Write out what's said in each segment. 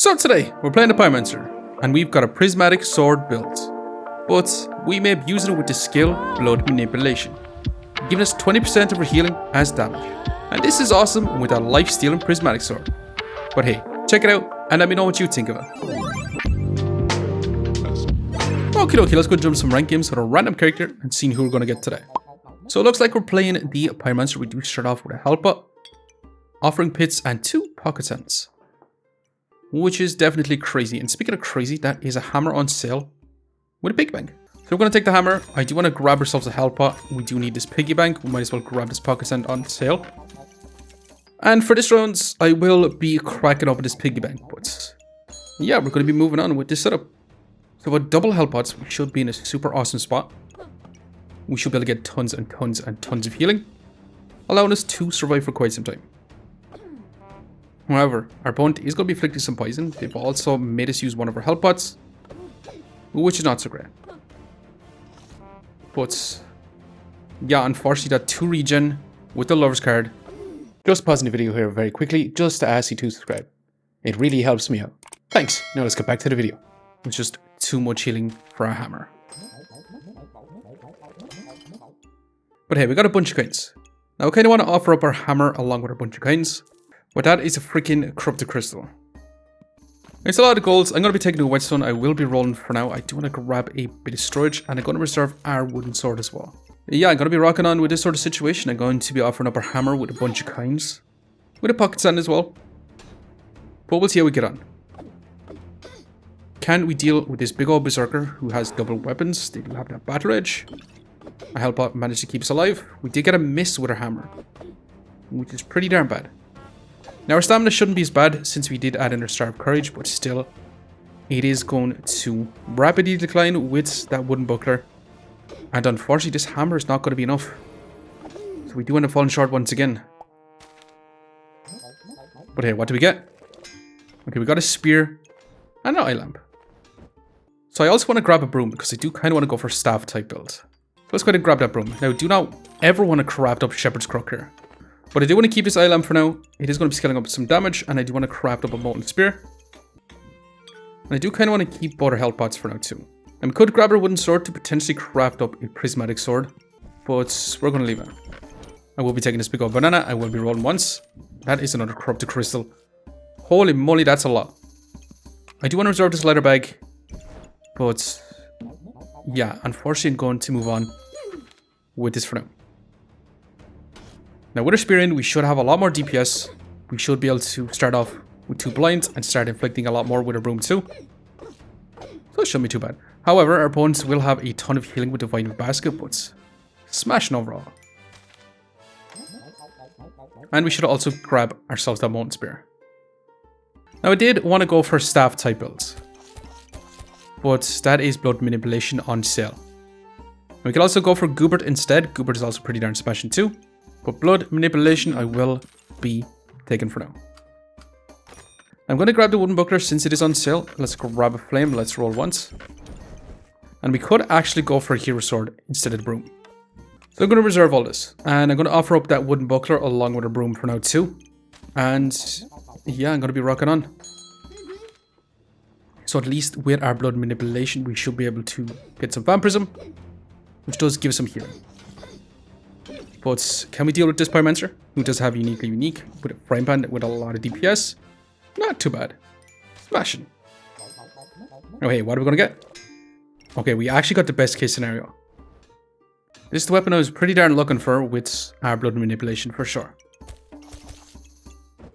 So today, we're playing the Pyromancer, and we've got a prismatic sword built. But we may be using it with the skill Blood Manipulation, giving us 20% of our healing as damage. And this is awesome with a life-stealing prismatic sword. But hey, check it out and let me know what you think of it. Okie dokie, let's go jump some rank games with a random character and see who we're going to get today. So it looks like we're playing the Pyromancer. We do start off with a health bot, offering pits, and 2 pocket sands, which is definitely crazy. And speaking of crazy, that is a hammer on sale with a piggy bank. So we're going to take the hammer. I do want to grab ourselves a health pot. We do need this piggy bank. We might as well grab this pocket sand on sale. And for this round, I will be cracking open this piggy bank. But yeah, we're going to be moving on with this setup. So with double health pots, we should be in a super awesome spot. We should be able to get tons and tons and tons of healing, allowing us to survive for quite some time. However, our opponent is going to be inflicting some poison. They've also made us use one of our health pots, which is not so great. But yeah, unfortunately, that 2 regen with the Lover's card. Just pausing the video here very quickly, just to ask you to subscribe. It really helps me out. Thanks. Now let's get back to the video. It's just too much healing for our hammer. But hey, we got a bunch of coins. Now I kind of want to offer up our hammer along with a bunch of coins. But that is a freaking corrupted crystal. It's a lot of golds. I'm going to be taking a whetstone. I will be rolling for now. I do want to grab a bit of storage, and I'm going to reserve our wooden sword as well. Yeah, I'm going to be rocking on with this sort of situation. I'm going to be offering up our hammer with a bunch of coins, with a pocket sand as well. But we'll see how we get on. Can we deal with this big old berserker who has double weapons? They do have that battle edge. I help manage to keep us alive. We did get a miss with our hammer, which is pretty darn bad. Now our stamina shouldn't be as bad since we did add in our Star of Courage, but still, it is going to rapidly decline with that wooden buckler. And unfortunately, this hammer is not going to be enough. So we do end up falling short once again. But hey, what do we get? Okay, we got a spear and an eye lamp. So I also want to grab a broom because I do kind of want to go for staff type build. Let's go ahead and grab that broom. Now, do not ever want to craft up Shepherd's Crook here. But I do want to keep this eye lamp for now. It is going to be scaling up some damage, and I do want to craft up a molten spear. And I do kind of want to keep both our health pots for now too. And we could grab our wooden sword to potentially craft up a prismatic sword, but we're going to leave it. I will be taking this big old banana. I will be rolling once. That is another corrupted crystal. Holy moly, that's a lot. I do want to reserve this leather bag, but yeah, unfortunately I'm going to move on with this for now. Now with our spear in, we should have a lot more DPS. We should be able to start off with 2 blinds and start inflicting a lot more with our broom too. So it shouldn't be too bad. However, our opponents will have a ton of healing with Divine Basket, but smashing overall. And we should also grab ourselves that molten spear. Now I did want to go for staff type builds, but that is Blood Manipulation on sale. We could also go for Goobert instead. Goobert is also pretty darn smashing too. But Blood Manipulation I will be taking for now. I'm going to grab the wooden buckler since it is on sale. Let's grab a flame. Let's roll once. And we could actually go for a hero sword instead of the broom. So I'm going to reserve all this. And I'm going to offer up that wooden buckler along with a broom for now too. And yeah, I'm going to be rocking on. So at least with our Blood Manipulation, we should be able to get some vampirism, which does give some healing. But can we deal with this Pyromancer, who does have unique with a frying pan with a lot of DPS? Not too bad. Smashing. Oh hey, what are we going to get? Okay, we actually got the best case scenario. This is the weapon I was pretty darn looking for with our Blood Manipulation for sure.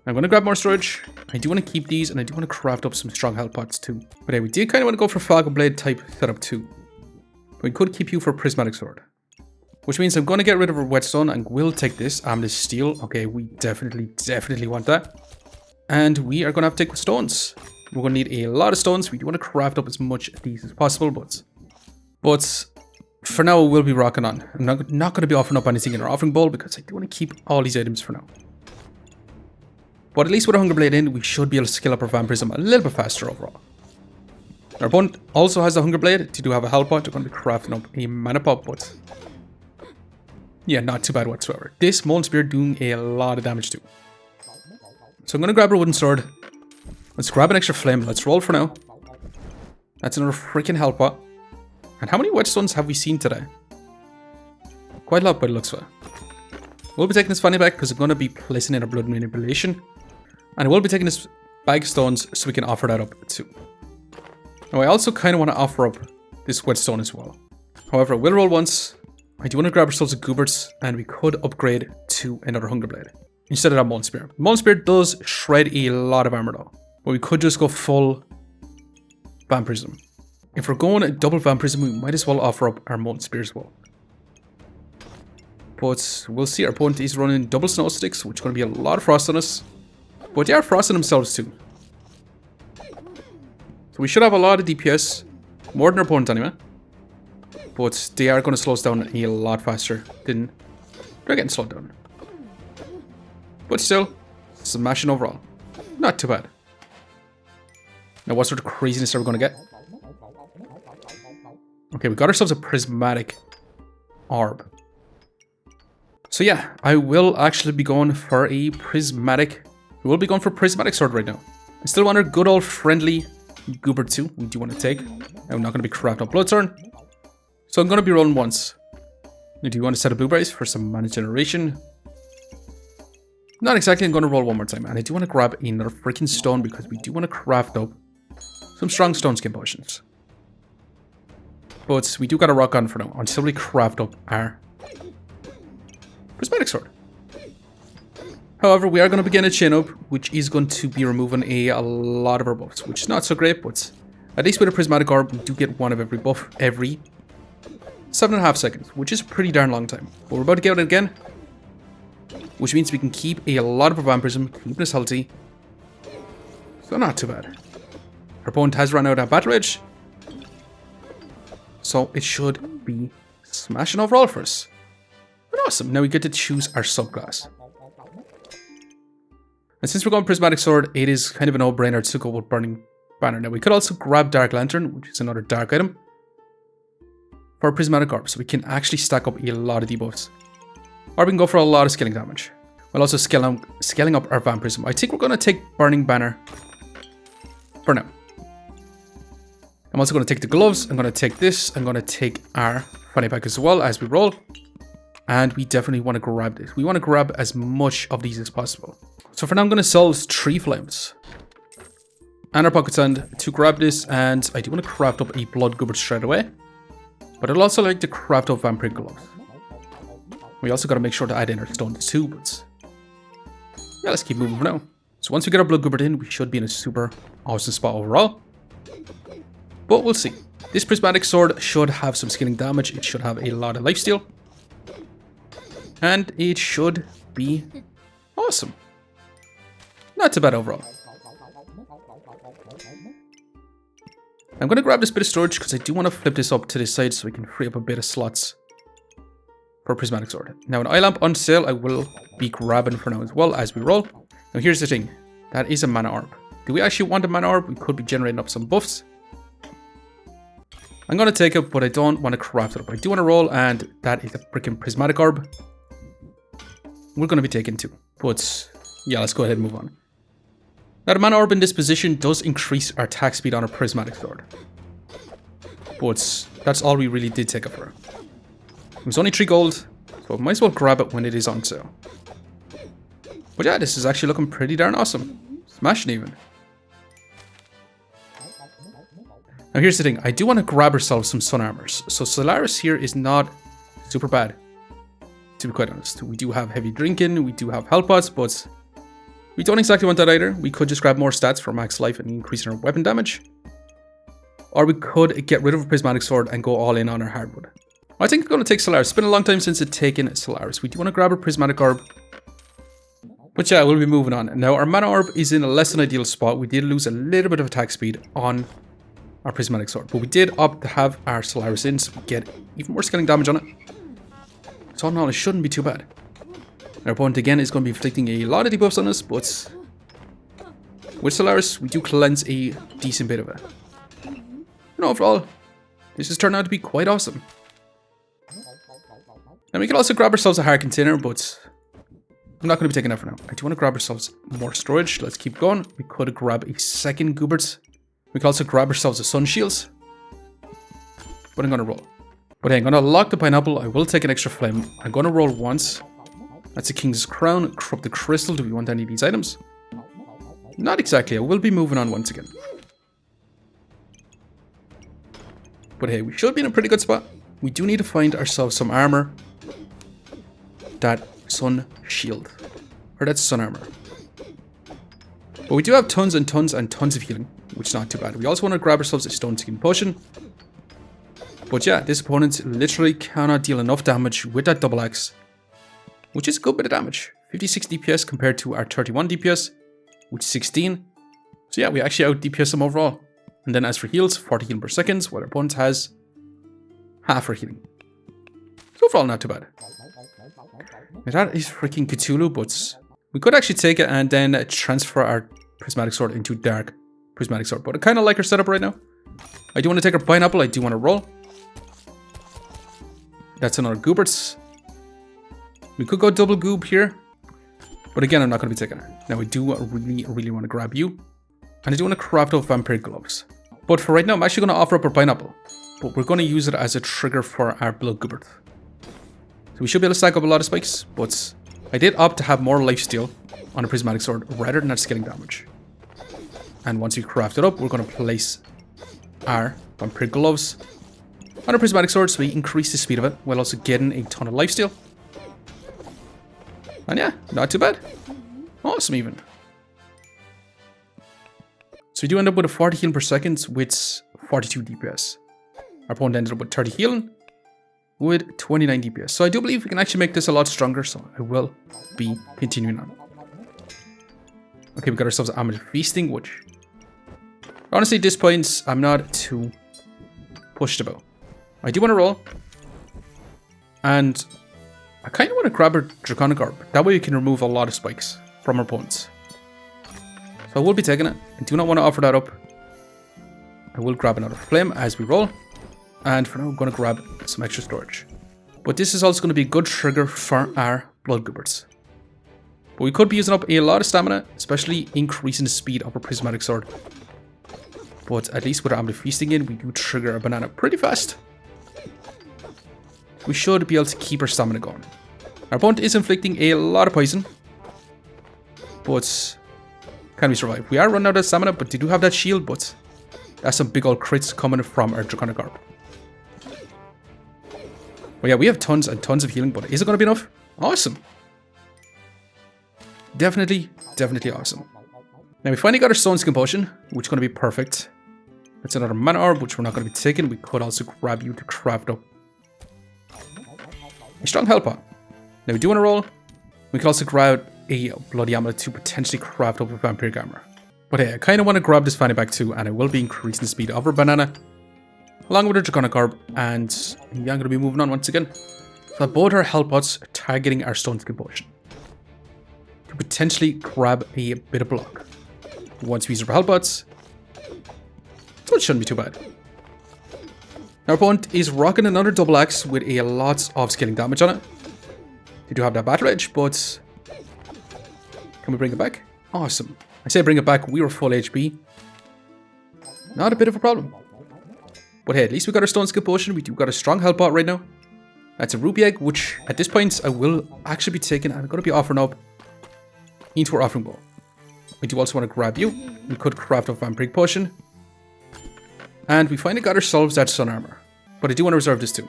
I'm going to grab more storage. I do want to keep these, and I do want to craft up some strong health pots too. But hey, we did kind of want to go for Falcon Blade type setup too. But we could keep you for Prismatic Sword. Which means I'm going to get rid of our whetstone and we'll take this amethyst steel. Okay, we definitely want that. And we are going to have to take stones. We're going to need a lot of stones. We do want to craft up as much of these as possible, but for now we'll be rocking on. I'm not going to be offering up anything in our offering bowl because I do want to keep all these items for now. But at least with a Hunger Blade in, we should be able to scale up our vampirism a little bit faster overall. Our opponent also has the Hunger Blade. They do have a health pot. They're going to be crafting up a mana pot, but yeah, not too bad whatsoever. This molten spear doing a lot of damage too. So I'm going to grab our wooden sword. Let's grab an extra flame. Let's roll for now. That's another freaking hell pot. And how many whetstones have we seen today? Quite a lot by the looks of it. We'll be taking this fanny back because I'm going to be placing in a blood manipulation. And I will be taking this bag of stones so we can offer that up too. Now I also kind of want to offer up this whetstone as well. However, we'll roll once. I do want to grab ourselves a Gooberts and we could upgrade to another Hunger Blade instead of that Molten Spear. Molten Spear does shred a lot of armor though. But we could just go full Vampirism. If we're going a double Vampirism, we might as well offer up our Molten Spear as well. But we'll see. Our opponent is running double Snow Sticks, which is going to be a lot of frost on us. But they are frosting themselves too. So we should have a lot of DPS. More than our opponent anyway. But they are going to slow us down a lot faster than they're getting slowed down. But still, smashing overall. Not too bad. Now what sort of craziness are we going to get? Okay, we got ourselves a prismatic orb. So yeah, I will actually be going for a prismatic... We will be going for prismatic sword right now. I still want our good old friendly Goober 2. We do want to take. I'm not going to be crafting up Bloodthorn. So I'm going to be rolling once. I do want to set up blueberries for some mana generation. Not exactly, I'm going to roll one more time. And I do want to grab another freaking stone because we do want to craft up some strong stone skin potions. But we do got a rock on for now until we craft up our prismatic sword. However, we are going to begin a chain up, which is going to be removing a lot of our buffs, which is not so great, but at least with a prismatic orb, we do get one of every buff every 7.5 seconds, which is a pretty darn long time. But we're about to get it again, which means we can keep a lot of our vampirism, keeping us healthy. So not too bad. Our opponent has run out of battle rage, so it should be smashing overall for us. But awesome, now we get to choose our subclass. And since we're going Prismatic Sword, it is kind of a no-brainer to go with Burning Banner. Now we could also grab Dark Lantern, which is another dark item, for a Prismatic Orb, so we can actually stack up a lot of debuffs. Or we can go for a lot of scaling damage, while also scaling up our Vampirism. I think we're going to take Burning Banner for now. I'm also going to take the gloves, I'm going to take this, I'm going to take our fanny pack as well as we roll. And we definitely want to grab this. We want to grab as much of these as possible. So for now I'm going to sell 3 flames. And our pocket sand to grab this, and I do want to craft up a blood goober straight away. But I'd also like to craft up vampire gloves. We also got to make sure to add in our stones too, but yeah, let's keep moving for now. So once we get our blood goober in, we should be in a super awesome spot overall. But we'll see. This prismatic sword should have some scaling damage. It should have a lot of lifesteal. And it should be awesome. Not too bad overall. I'm going to grab this bit of storage because I do want to flip this up to this side so we can free up a bit of slots for a prismatic sword. Now an eye lamp on sale I will be grabbing for now as well as we roll. Now here's the thing. That is a mana orb. Do we actually want a mana orb? We could be generating up some buffs. I'm going to take it, but I don't want to craft it up. I do want to roll, and that is a freaking prismatic orb. We're going to be taking 2. But yeah, let's go ahead and move on. Now the mana orb in this position does increase our attack speed on our prismatic sword. But that's all we really did take it for. It was only 3 gold, so I might as well grab it when it is on sale. But yeah, this is actually looking pretty darn awesome. Smashing even. Now here's the thing, I do want to grab ourselves some sun armors. So Solaris here is not super bad, to be quite honest. We do have heavy drinking, we do have health pots, but we don't exactly want that either. We could just grab more stats for max life and increase our weapon damage. Or we could get rid of a prismatic sword and go all in on our hardwood. I think I'm going to take Solaris. It's been a long time since I've taken Solaris. We do want to grab a prismatic orb. But yeah, we'll be moving on. Now our mana orb is in a less than ideal spot. We did lose a little bit of attack speed on our prismatic sword, but we did opt to have our Solaris in so we get even more scaling damage on it. So all in all, it shouldn't be too bad. Our opponent again is going to be inflicting a lot of debuffs on us, but with Solaris we do cleanse a decent bit of it. And overall, this has turned out to be quite awesome. And we can also grab ourselves a hard container, but I'm not going to be taking that for now. I do want to grab ourselves more storage. Let's keep going. We could grab a second Goobert. We could also grab ourselves a Sun Shields. But I'm going to roll. But hey, I'm going to lock the pineapple. I will take an extra flame. I'm going to roll once. That's a King's Crown. Corrupted Crystal. Do we want any of these items? Not exactly. I will be moving on once again. But hey, we should be in a pretty good spot. We do need to find ourselves some armor. That Sun Shield. Or that's Sun Armor. But we do have tons and tons and tons of healing, which is not too bad. We also want to grab ourselves a Stone Skin Potion. But yeah, this opponent literally cannot deal enough damage with that double axe, which is a good bit of damage. 56 DPS compared to our 31 DPS, which is 16. So yeah, we actually out DPS them overall. And then as for heals, 40 healing per second, while our opponent has half our healing. So overall, not too bad. Now that is freaking Cthulhu, but we could actually take it and then transfer our Prismatic Sword into Dark Prismatic Sword. But I kind of like our setup right now. I do want to take our pineapple. I do want to roll. That's another Gooberts. We could go double Goob here. But again, I'm not going to be taking it. Now, I do really want to grab you. And I do want to craft up Vampiric Gloves. But for right now, I'm actually going to offer up our pineapple. But we're going to use it as a trigger for our Blood Goobert. So we should be able to stack up a lot of spikes. But I did opt to have more lifesteal on a Prismatic Sword rather than that scaling damage. And once we craft it up, we're going to place our Vampiric Gloves on our Prismatic Sword so we increase the speed of it while also getting a ton of lifesteal. And yeah, not too bad. Awesome even. So we do end up with a 40 healing per second with 42 DPS. Our opponent ended up with 30 healing with 29 DPS. So I do believe we can actually make this a lot stronger, so I will be continuing on. Okay, we got ourselves AMETHYST, which honestly at this point I'm not too pushed about. I do want to roll. And I kind of want to grab our Draconic Orb. That way we can remove a lot of spikes from our opponents. So I will be taking it. I do not want to offer that up. I will grab another flame as we roll. And for now, I'm going to grab some extra storage. But this is also going to be a good trigger for our Blood Gooberts. But we could be using up a lot of stamina, especially increasing the speed of our Prismatic Sword. But at least with our AMETHYST in, we do trigger a banana pretty fast. We should be able to keep our stamina going. Our opponent is inflicting a lot of poison. But can we survive? We are running out of stamina, but they do have that shield, but that's some big old crits coming from our Draconic Orb. But yeah, we have tons and tons of healing, but is it going to be enough? Awesome. Definitely awesome. Now we finally got our Stone Skin Potion, which is going to be perfect. That's another Mana Orb, which we're not going to be taking. We could also grab you to craft up a strong health pot. Now we do want to roll. We can also grab a Bloody Amulet to potentially craft up a Vampiric Armor. But hey, I kind of want to grab this fanny back too, and I will be increasing the speed of our banana along with our Draconic Orb, and yeah, I'm going to be moving on once again. So both our health pots are targeting our Stone Skin Potion to potentially grab a bit of block. Once we use our health pots, so it shouldn't be too bad. Our opponent is rocking another double axe with a lot of scaling damage on it. They do have that battle edge, but can we bring it back? Awesome. I say bring it back, we were full HP. Not a bit of a problem. But hey, at least we got our Stone Skin Potion. We do got a strong health pot right now. That's a Ruby Egg, which at this point I will actually be taking. I'm going to be offering up into our Offering Bowl. We do also want to grab you. We could craft a Vampiric Potion. And we finally got ourselves that Sun Armor. But I do want to reserve this too.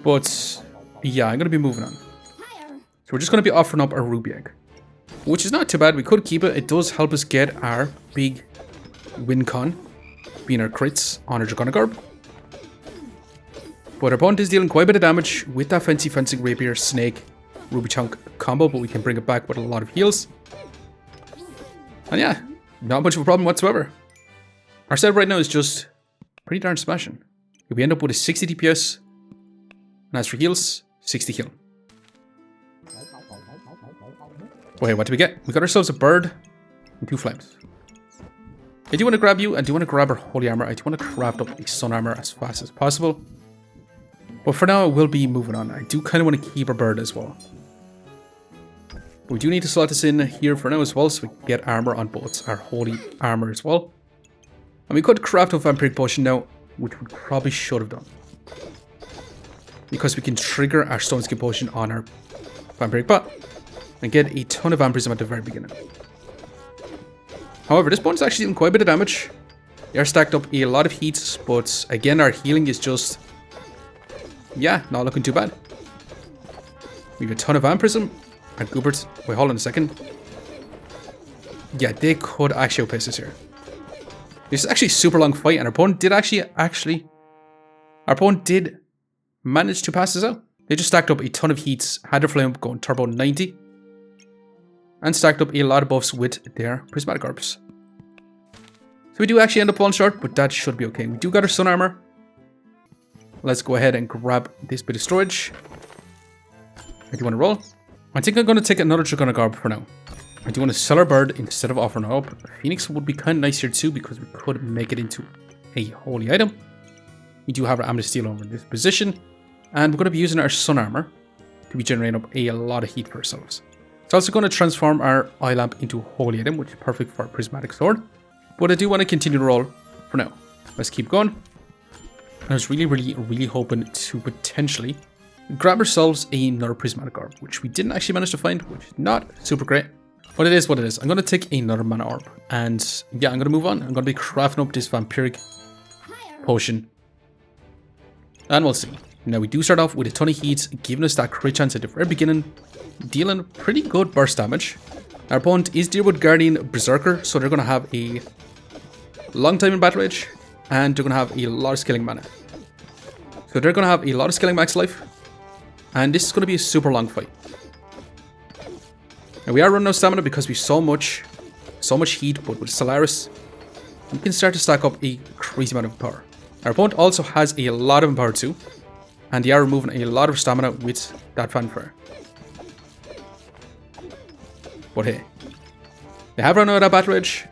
But yeah, I'm going to be moving on. So we're just going to be offering up our Ruby Egg, which is not too bad. We could keep it. It does help us get our big win con, being our crits on our Draconic Orb. But our opponent is dealing quite a bit of damage with that Fancy Fencing Rapier Snake Ruby Chunk combo, but we can bring it back with a lot of heals. And yeah, not much of a problem whatsoever. Our setup right now is just pretty darn smashing. We end up with a 60 DPS, and as for heals, 60 heal. Okay, what do we get? We got ourselves a bird and 2 flames. I do want to grab you. I do want to grab our Holy Armor. I do want to craft up a Sun Armor as fast as possible. But for now, I will be moving on. I do kind of want to keep our bird as well. We do need to slot this in here for now as well, so we can get armor on both our holy armor as well. And we could craft a vampiric potion now, which we probably should have done, because we can trigger our stone skin potion on our vampiric pot and get a ton of vampirism at the very beginning. However, this potion is actually doing quite a bit of damage. They are stacked up a lot of heats, but again, our healing is just, yeah, not looking too bad. We have a ton of vampirism. And Goobert, wait, hold on a second. Yeah, they could actually outpace us here. This is actually a super long fight, and our opponent did our opponent did manage to pass us out. They just stacked up a ton of heats, had their flame up going turbo 90, and stacked up a lot of buffs with their prismatic orbs. So we do actually end up falling short, but that should be okay. We do got our sun armor. Let's go ahead and grab this bit of storage. I do want to roll. I think I'm going to take another Dragonic Orb for now. I do want to sell our bird instead of offering her up. Phoenix would be kind of nice here too, because we could make it into a holy item. We do have our Amethyst Steel over in this position, and we're going to be using our sun armor to be generating up a lot of heat for ourselves. It's also going to transform our eye lamp into a holy item, which is perfect for our prismatic sword. But I do want to continue to roll for now. Let's keep going. I was really hoping to potentially grab ourselves another prismatic orb, which we didn't actually manage to find, which is not super great. But it is what it is. I'm going to take another mana orb. And yeah, I'm going to move on. I'm going to be crafting up this vampiric potion. And we'll see. Now, we do start off with a ton of heats, giving us that crit chance at the very beginning, dealing pretty good burst damage. Our opponent is Deerwood Guardian Berserker, so they're going to have a long time in battle rage, and they're going to have a lot of scaling mana. So they're going to have a lot of scaling max life, and this is going to be a super long fight. Now, we are running out of stamina because we so much heat, but with Solaris, we can start to stack up a crazy amount of power. Our opponent also has a lot of empower too, and they are removing a lot of stamina with that fanfare. But hey, they have run out of that battle rage.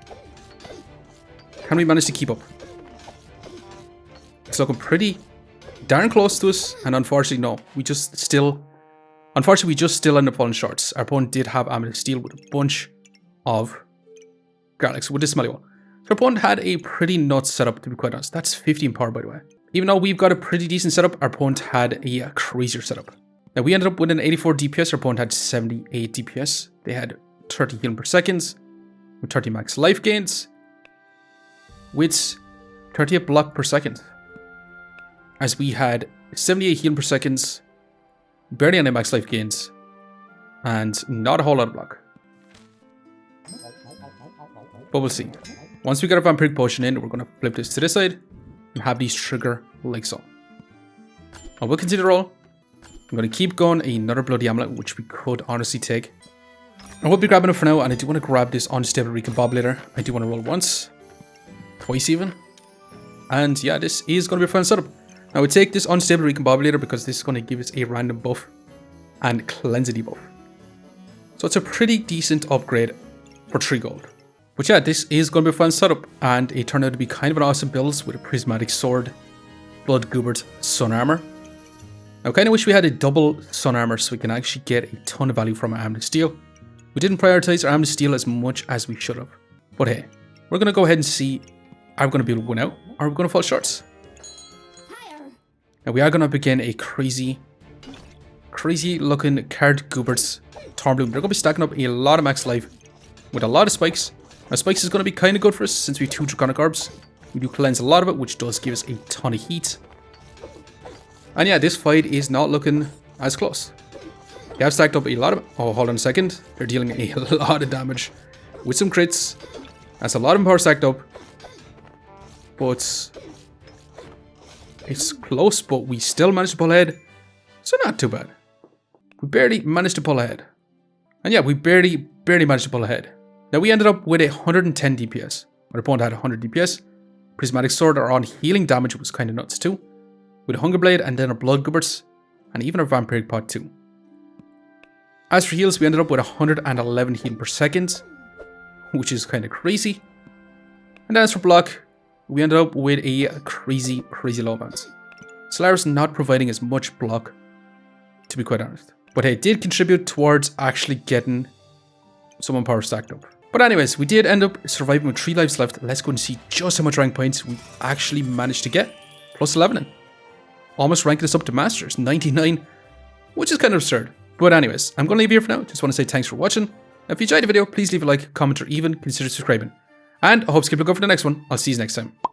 Can we manage to keep up? It's looking pretty darn close to us, and unfortunately, no. We just still end up falling short. Our opponent did have Amethyst Steel with a bunch of garlics with this smelly one. So our opponent had a pretty nuts setup, to be quite honest. That's 15 power, by the way. Even though we've got a pretty decent setup, our opponent had a crazier setup. Now, we ended up with an 84 DPS. Our opponent had 78 DPS. They had 30 healing per second, with 30 max life gains, with 38 block per second. As we had 78 healing per second, barely any max life gains, and not a whole lot of block. But we'll see. Once we get our vampiric potion in, we're going to flip this to this side and have these trigger like so. I will continue to roll. I'm going to keep going another bloody amulet, which we could honestly take. I will be grabbing it for now, and I do want to grab this unstable recombobulator. I do want to roll once, twice even. And yeah, this is going to be a fun setup. Now we take this unstable recombobulator because this is going to give us a random buff and cleanse a debuff. So it's a pretty decent upgrade for 3 gold. But yeah, this is going to be a fun setup, and it turned out to be kind of an awesome build with a prismatic sword, blood goobert, sun armor. Now I kind of wish we had a double sun armor so we can actually get a ton of value from our Amethyst Steel. We didn't prioritize our Amethyst Steel as much as we should have. But hey, we're going to go ahead and see, are we going to be able to win out, or are we going to fall short? Now we are going to begin a crazy looking card gooberts Thornbloom. They're going to be stacking up a lot of max life with a lot of spikes. Now spikes is going to be kind of good for us since we have 2 Dragonic Orbs. We do cleanse a lot of it, which does give us a ton of heat. And yeah, this fight is not looking as close. They have stacked up a lot of... Oh, hold on a second. They're dealing a lot of damage with some crits. That's a lot of power stacked up. But it's close, but we still managed to pull ahead. So not too bad. We barely managed to pull ahead. And yeah, we barely managed to pull ahead. Now we ended up with 110 DPS. Our opponent had 100 DPS. Prismatic Sword are on healing damage, was kind of nuts too. With a Hunger Blade and then a Blood Gooberts. And even a Vampiric Pot too. As for heals, we ended up with 111 healing per second, which is kind of crazy. And as for block, we ended up with a crazy low bounce. Solaris not providing as much block, to be quite honest. But hey, it did contribute towards actually getting summon power stacked up. But anyways, we did end up surviving with 3 lives left. Let's go and see just how much rank points we actually managed to get. Plus 11. Almost ranking us up to Masters, 99, which is kind of absurd. But anyways, I'm going to leave you here for now. Just want to say thanks for watching. If you enjoyed the video, please leave a like, comment, or even consider subscribing. And I hope to keep looking for the next one. I'll see you next time.